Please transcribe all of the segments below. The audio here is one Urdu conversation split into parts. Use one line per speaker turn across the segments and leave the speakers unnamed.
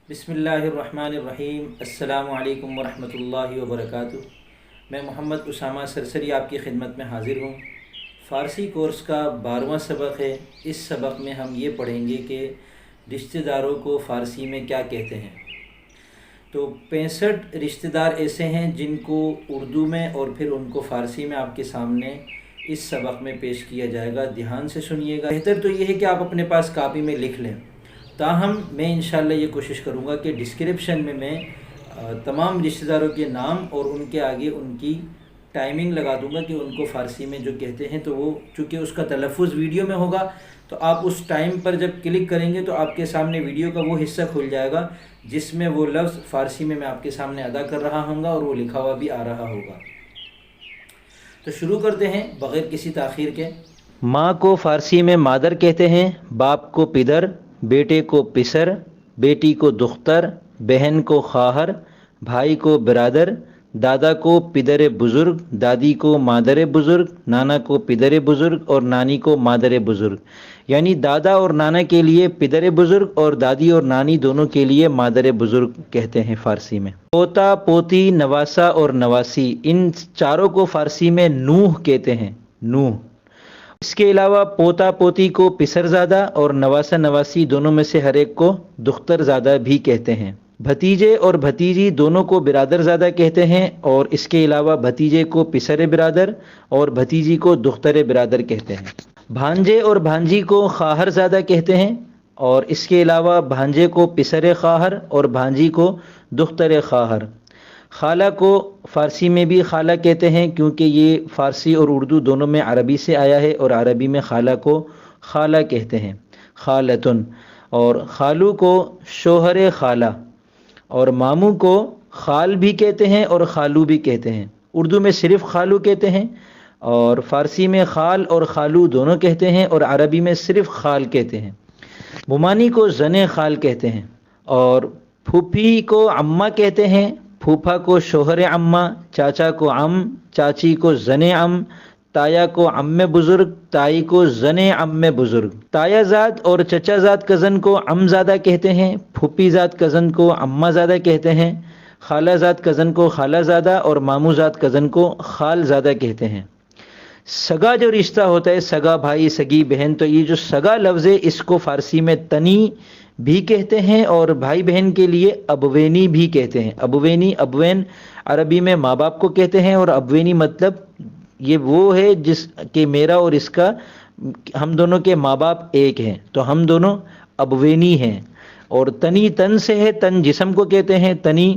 بسم اللہ الرحمن الرحیم۔ السلام علیکم ورحمۃ اللہ وبرکاتہ۔ میں محمد اسامہ سرسری آپ کی خدمت میں حاضر ہوں۔ فارسی کورس کا 12واں سبق ہے۔ اس سبق میں ہم یہ پڑھیں گے کہ رشتہ داروں کو فارسی میں کیا کہتے ہیں۔ تو 65 رشتہ دار ایسے ہیں جن کو اردو میں اور پھر ان کو فارسی میں آپ کے سامنے اس سبق میں پیش کیا جائے گا۔ دھیان سے سنیے گا۔ بہتر تو یہ ہے کہ آپ اپنے پاس کاپی میں لکھ لیں۔ تاہم میں انشاءاللہ یہ کوشش کروں گا کہ ڈسکرپشن میں تمام رشتہ داروں کے نام اور ان کے آگے ان کی ٹائمنگ لگا دوں گا کہ ان کو فارسی میں جو کہتے ہیں، تو وہ چونکہ اس کا تلفظ ویڈیو میں ہوگا تو آپ اس ٹائم پر جب کلک کریں گے تو آپ کے سامنے ویڈیو کا وہ حصہ کھل جائے گا جس میں وہ لفظ فارسی میں آپ کے سامنے ادا کر رہا ہوں گا اور وہ لکھا ہوا بھی آ رہا ہوگا۔ تو شروع کرتے ہیں بغیر کسی تاخیر کے۔
ماں کو فارسی میں مادر کہتے ہیں، باپ کو پدر، بیٹے کو پسر، بیٹی کو دختر، بہن کو خواہر، بھائی کو برادر، دادا کو پدر بزرگ، دادی کو مادر بزرگ، نانا کو پدر بزرگ اور نانی کو مادر بزرگ۔ یعنی دادا اور نانا کے لیے پدر بزرگ اور دادی اور نانی دونوں کے لیے مادر بزرگ کہتے ہیں فارسی میں۔ پوتا، پوتی، نواسا اور نواسی، ان چاروں کو فارسی میں نوح کہتے ہیں، نوح۔ اس کے علاوہ پوتا پوتی کو پسرزادہ اور نواسا نواسی دونوں میں سے ہر ایک کو دخترزادہ بھی کہتے ہیں۔ بھتیجے اور بھتیجی دونوں کو برادرزادہ کہتے ہیں اور اس کے علاوہ بھتیجے کو پسر برادر اور بھتیجی کو دختر برادر کہتے ہیں۔ بھانجے اور بھانجی کو خواہرزادہ کہتے ہیں اور اس کے علاوہ بھانجے کو پسر خواہر اور بھانجی کو دختر خواہر۔ خالہ کو فارسی میں بھی خالہ کہتے ہیں کیونکہ یہ فارسی اور اردو دونوں میں عربی سے آیا ہے اور عربی میں خالہ کو خالہ کہتے ہیں، خالتن۔ اور خالو کو شوہر خالہ اور ماموں کو خال بھی کہتے ہیں اور خالو بھی کہتے ہیں۔ اردو میں صرف خالو کہتے ہیں اور فارسی میں خال اور خالو دونوں کہتے ہیں اور عربی میں صرف خال کہتے ہیں۔ ممانی کو زن خال کہتے ہیں اور پھوپھی کو عمہ کہتے ہیں، پھوپھا کو شوہر عمہ، چاچا کو عم، چاچی کو زن عم، تایا کو عم بزرگ، تائی کو زن عم بزرگ۔ تایا زاد اور چچا زاد کزن کو عم زادہ کہتے ہیں، پھوپھی زاد کزن کو عمہ زادہ کہتے ہیں، خالہ زاد کزن کو خالہ زادہ اور ماموں زاد کزن کو خال زادہ کہتے ہیں۔ سگا جو رشتہ ہوتا ہے، سگا بھائی سگی بہن، تو یہ جو سگا لفظ ہے اس کو فارسی میں تنی بھی کہتے ہیں اور بھائی بہن کے لیے ابوینی بھی کہتے ہیں۔ ابوینی، ابوین عربی میں ماں باپ کو کہتے ہیں اور ابوینی مطلب یہ وہ ہے جس کہ میرا اور اس کا، ہم دونوں کے ماں باپ ایک ہیں تو ہم دونوں ابوینی ہیں۔ اور تنی تن سے ہے، تن جسم کو کہتے ہیں، تنی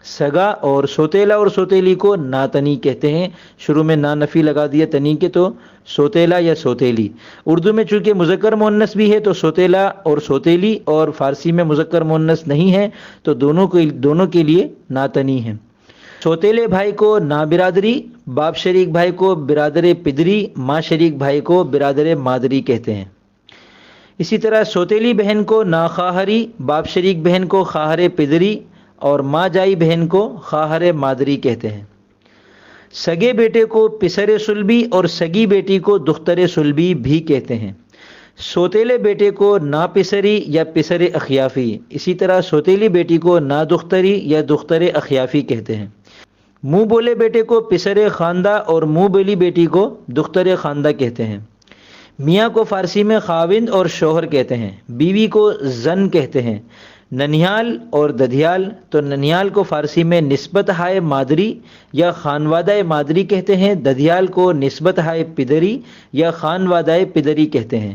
سگا، اور سوتیلا اور سوتیلی کو ناتنی کہتے ہیں۔ شروع میں نا نفی لگا دیا تنی کے تو سوتیلا یا سوتیلی۔ اردو میں چونکہ مذکر مؤنث بھی ہے تو سوتیلا اور سوتیلی، اور فارسی میں مذکر مؤنث نہیں ہے تو دونوں کے لیے ناتنی ہیں۔ سوتیلے بھائی کو نا برادری، باپ شریک بھائی کو برادر پدری، ماں شریک بھائی کو برادر مادری کہتے ہیں۔ اسی طرح سوتیلی بہن کو نا خواہری، باپ شریک بہن کو خواہر پدری اور ماں جائی بہن کو خواہر مادری کہتے ہیں۔ سگے بیٹے کو پسر سلبی اور سگی بیٹی کو دختر سلبی بھی کہتے ہیں۔ سوتیلے بیٹے کو نا پسری یا پسر اخیافی، اسی طرح سوتیلی بیٹی کو نا دختری یا دختر اخیافی کہتے ہیں۔ منہ بولے بیٹے کو پسر خواندہ اور منہ بولی بیٹی کو دختر خواندہ کہتے ہیں۔ میاں کو فارسی میں خاوند اور شوہر کہتے ہیں۔ بیوی کو زن کہتے ہیں۔ ننیال اور ددھیال، تو ننیال کو فارسی میں نسبت ہائے مادری یا خانوادہ مادری کہتے ہیں، ددھیال کو نسبت ہائے پدری یا خانوادہ پدری کہتے ہیں۔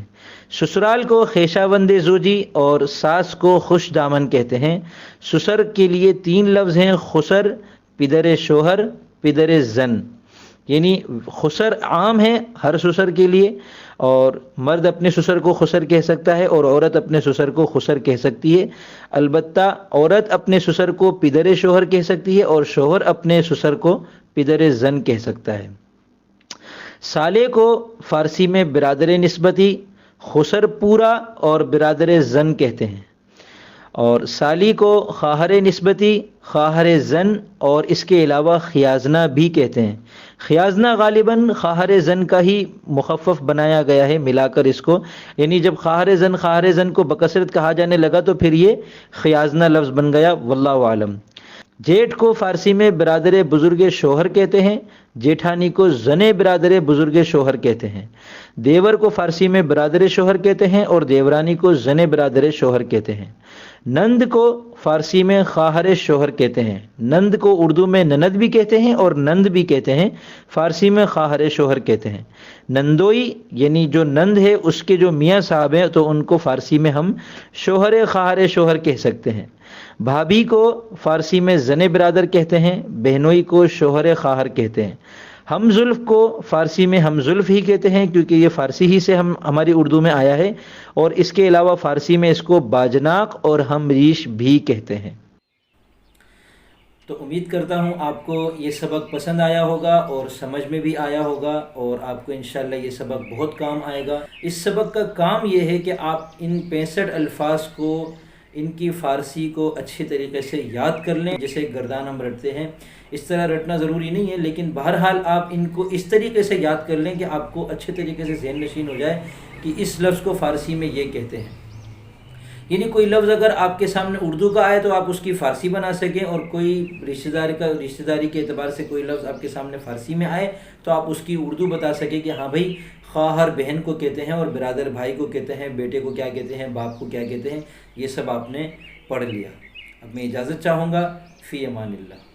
سسرال کو خیشاوند زوجی اور ساس کو خوش دامن کہتے ہیں۔ سسر کے لیے 3 لفظ ہیں، خسر، پدر شوہر، پدر زن۔ یعنی خسر عام ہے ہر سسر کے لیے، اور مرد اپنے سسر کو خسر کہہ سکتا ہے اور عورت اپنے سسر کو خسر کہہ سکتی ہے۔ البتہ عورت اپنے سسر کو پدر شوہر کہہ سکتی ہے اور شوہر اپنے سسر کو پدر زن کہہ سکتا ہے۔ سالے کو فارسی میں برادر نسبتی، خسر پورا اور برادر زن کہتے ہیں، اور سالی کو خواہر نسبتی، خواہر زن اور اس کے علاوہ خیازنہ بھی کہتے ہیں۔ خیازنہ غالباً خواہر زن کا ہی مخفف بنایا گیا ہے ملا کر اس کو، یعنی جب خواہر زن کو بکثرت کہا جانے لگا تو پھر یہ خیازنہ لفظ بن گیا، واللہ عالم۔ جیٹھ کو فارسی میں برادر بزرگ شوہر کہتے ہیں، جیٹھانی کو زن برادر بزرگ شوہر کہتے ہیں۔ دیور کو فارسی میں برادر شوہر کہتے ہیں اور دیورانی کو زن برادر شوہر کہتے ہیں۔ نند کو فارسی میں خواہر شوہر کہتے ہیں۔ نند کو اردو میں نند بھی کہتے ہیں اور نند بھی کہتے ہیں، فارسی میں خواہر شوہر کہتے ہیں۔ نندوئی یعنی جو نند ہے اس کے جو میاں صاحب ہیں تو ان کو فارسی میں ہم شوہر خواہر شوہر کہہ سکتے ہیں۔ بھابھی کو فارسی میں زن برادر کہتے ہیں، بہنوئی کو شوہر خواہر کہتے ہیں۔ ہم زلف کو فارسی میں ہم زلف ہی کہتے ہیں کیونکہ یہ فارسی ہی سے ہماری اردو میں آیا ہے، اور اس کے علاوہ فارسی میں اس کو باجناق اور ہم ریش بھی کہتے ہیں۔
تو امید کرتا ہوں آپ کو یہ سبق پسند آیا ہوگا اور سمجھ میں بھی آیا ہوگا، اور آپ کو انشاءاللہ یہ سبق بہت کام آئے گا۔ اس سبق کا کام یہ ہے کہ آپ ان 65 الفاظ کو، ان کی فارسی کو اچھی طریقے سے یاد کر لیں، جیسے گردان ہم رٹتے ہیں اس طرح رٹنا ضروری نہیں ہے، لیکن بہرحال آپ ان کو اس طریقے سے یاد کر لیں کہ آپ کو اچھے طریقے سے ذہن نشین ہو جائے کہ اس لفظ کو فارسی میں یہ کہتے ہیں۔ یعنی کوئی لفظ اگر آپ کے سامنے اردو کا آئے تو آپ اس کی فارسی بنا سکیں، اور کوئی رشتہ داری کے اعتبار سے کوئی لفظ آپ کے سامنے فارسی میں آئے تو آپ اس کی اردو بتا سکیں کہ ہاں بھائی خواہر بہن کو کہتے ہیں، اور برادر بھائی کو کہتے ہیں، بیٹے کو کیا کہتے ہیں، باپ کو کیا کہتے ہیں، یہ سب آپ نے پڑھ لیا۔ اب میں اجازت چاہوں گا، فی امان اللہ۔